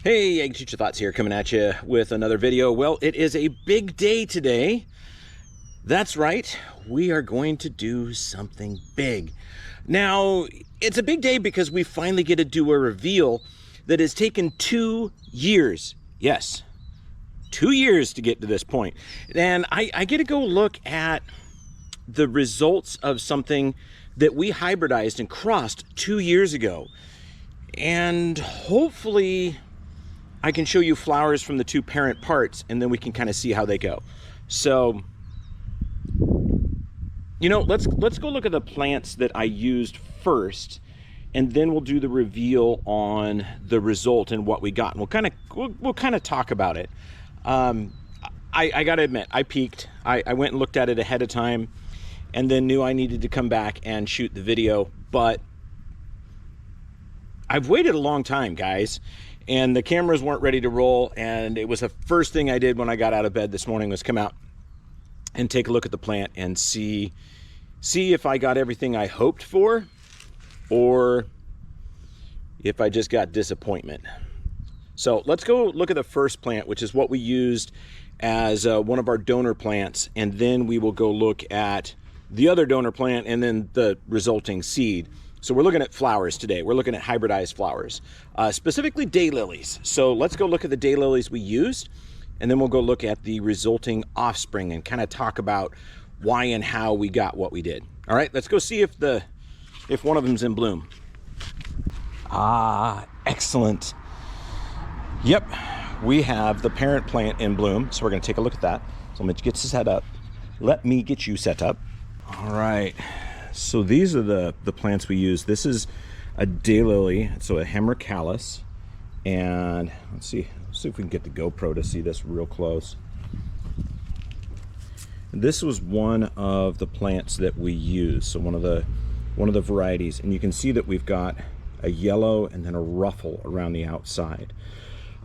Hey, Ag Teacher Thoughts here, coming at you with another video. Well, it is a big day today. That's right, we are going to do something big. Now, it's a big day because we finally get to do a reveal that has taken 2 years. Yes, 2 years to get to this point. And I get to go look at the results of something that we hybridized and crossed 2 years ago. And hopefully I can show you flowers from the two parent parts, and then we can kind of see how they go. So, you know, let's go look at the plants that I used first, and then we'll do the reveal on the result and what we got. And we'll kind of talk about it. I got to admit, I peeked. I went and looked at it ahead of time, and then knew I needed to come back and shoot the video. But I've waited a long time, guys. And the cameras weren't ready to roll, and it was the first thing I did when I got out of bed this morning was come out and take a look at the plant and see if I got everything I hoped for, or if I just got disappointment. So let's go look at the first plant, which is what we used as one of our donor plants, and then we will go look at the other donor plant and then the resulting seed. So we're looking at flowers today. We're looking at hybridized flowers, specifically daylilies. So let's go look at the daylilies we used, and then we'll go look at the resulting offspring and kind of talk about why and how we got what we did. All right, let's go see if one of them's in bloom. Ah, excellent. Yep, we have the parent plant in bloom. So we're gonna take a look at that. So let me get set up. Let me get you set up. All right. So these are the plants we use. This is a daylily, so a hemerocallis, and let's see if we can get the GoPro to see this real close. This was one of the plants that we use, so one of the varieties, and you can see that we've got a yellow and then a ruffle around the outside.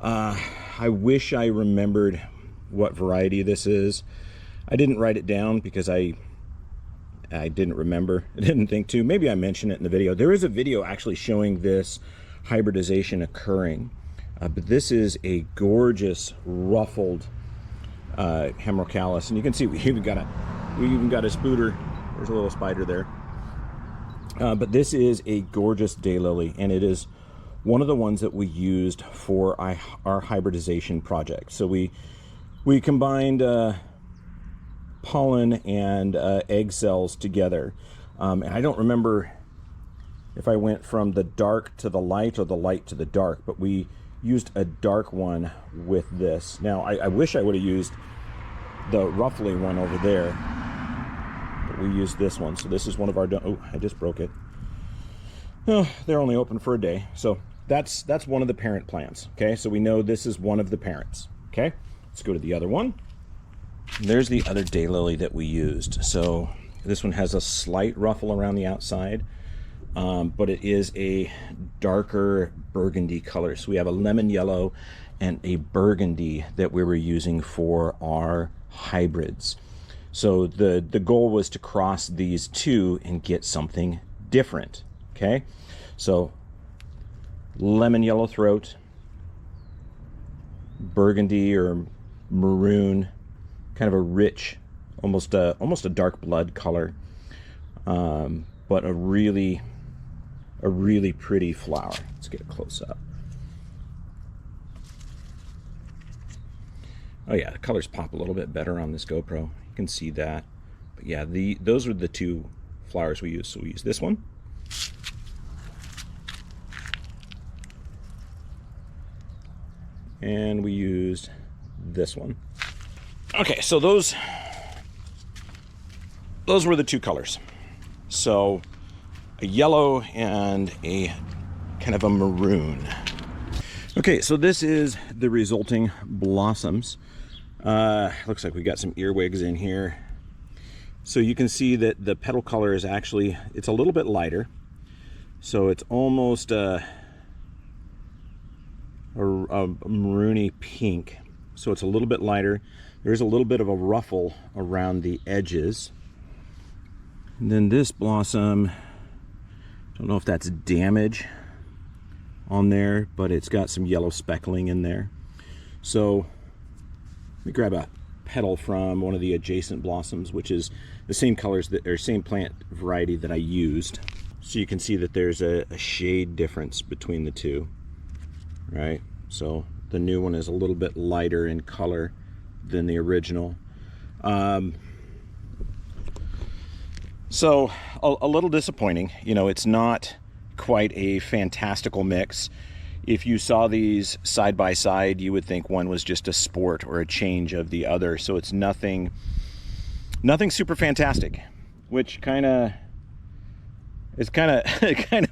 I wish I remembered what variety this is. I didn't write it down because I didn't remember. I didn't think to. Maybe I mentioned it in the video. There is a video actually showing this hybridization occurring. But this is a gorgeous ruffled hemerocallis. And you can see we even got a spooter. There's a little spider there. But this is a gorgeous daylily, and it is one of the ones that we used for our hybridization project. So we combined pollen and egg cells together, and I don't remember if I went from the dark to the light or the light to the dark, but we used a dark one with this. Now I wish I would have used the ruffly one over there, but we used this one. So this is one of our oh, I just broke it. Oh, they're only open for a day. So that's one of the parent plants. Okay, so we know this is one of the parents. Okay, let's go to the other one. There's the other daylily that we used. So this one has a slight ruffle around the outside, but it is a darker burgundy color. So we have a lemon yellow and a burgundy that we were using for our hybrids. So the goal was to cross these two and get something different. Okay, so lemon yellow throat, burgundy or maroon, kind of a rich, almost a dark blood color, but a really pretty flower. Let's get a close up. Oh yeah, the colors pop a little bit better on this GoPro. You can see that. But yeah, those are the two flowers we used. So we used this one. And we used this one. Okay, so those were the two colors. So a yellow and a kind of a maroon. Okay, so this is the resulting blossoms. Looks like we got some earwigs in here. So you can see that the petal color is actually, it's a little bit lighter. So it's almost a maroony pink. So it's a little bit lighter. There's a little bit of a ruffle around the edges. And then this blossom, don't know if that's damage on there, but it's got some yellow speckling in there. So let me grab a petal from one of the adjacent blossoms, which is the same colors that, or same plant variety that I used. So you can see that there's a shade difference between the two, right? So the new one is a little bit lighter in color than the original. So a little disappointing. You know, it's not quite a fantastical mix. If you saw these side by side, you would think one was just a sport or a change of the other. So it's nothing super fantastic, which kind of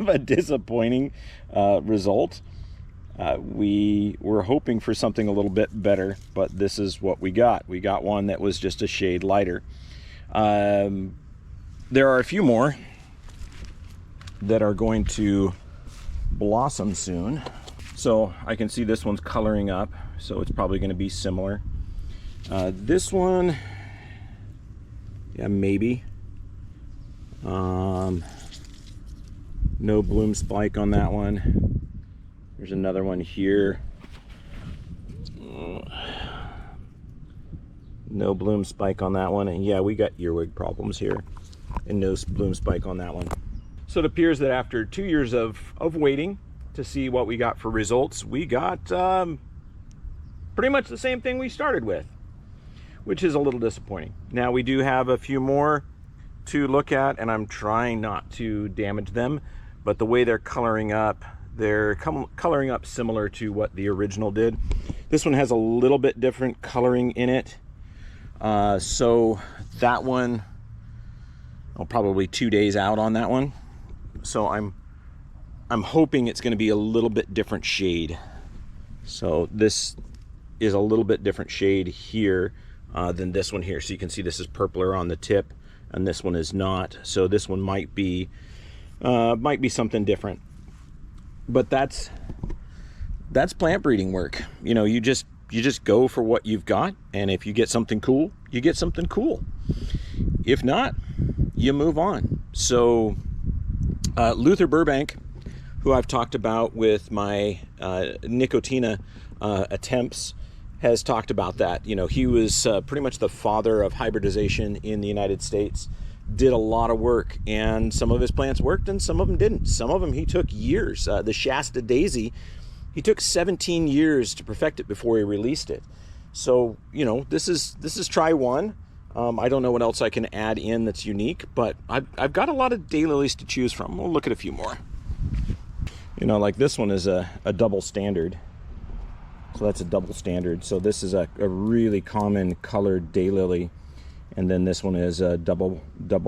a disappointing result. We were hoping for something a little bit better, but this is what we got. We got one that was just a shade lighter. There are a few more that are going to blossom soon. So I can see this one's coloring up, so it's probably going to be similar. This one, yeah, maybe. No bloom spike on that one. There's another one here. No bloom spike on that one. And yeah, we got earwig problems here. And no bloom spike on that one. So it appears that after 2 years of waiting to see what we got for results, we got pretty much the same thing we started with, which is a little disappointing. Now we do have a few more to look at, and I'm trying not to damage them, but the way they're coloring up, they're coloring up similar to what the original did. This one has a little bit different coloring in it. So that one, probably 2 days out on that one. So I'm hoping it's going to be a little bit different shade. So this is a little bit different shade here than this one here. So you can see this is purpler on the tip, and this one is not. So this one might be something different. But that's plant breeding work. You know, you just go for what you've got, and if you get something cool, you get something cool. If not, you move on. So Luther Burbank, who I've talked about with my Nicotina attempts, has talked about that. You know, he was pretty much the father of hybridization in the United States. Did a lot of work, and some of his plants worked and some of them didn't. Some of them he took years. The Shasta Daisy, he took 17 years to perfect it before he released it. So, you know, this is try one. I don't know what else I can add in that's unique, but I've got a lot of daylilies to choose from. We'll look at a few more. You know, like this one is a double standard. So that's a double standard. So this is a really common colored daylily. And then this one is double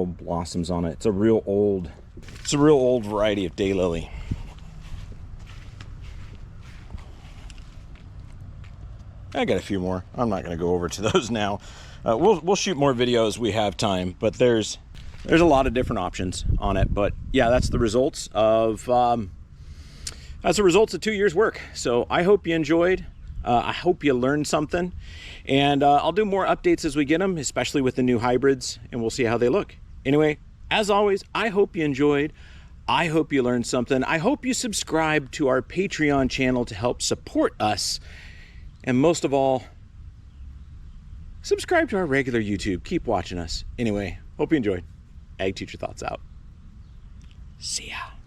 blossoms on it. It's a real old variety of daylily. I got a few more. I'm not going to go over to those now. We'll shoot more videos. We have time, but there's a lot of different options on it. But yeah, that's the results of 2 years work. So I hope you enjoyed. I hope you learned something, and I'll do more updates as we get them, especially with the new hybrids, and we'll see how they look. Anyway, as always, I hope you enjoyed. I hope you learned something. I hope you subscribe to our Patreon channel to help support us. And most of all, subscribe to our regular YouTube. Keep watching us. Anyway, hope you enjoyed. Ag Teacher Thoughts out. See ya.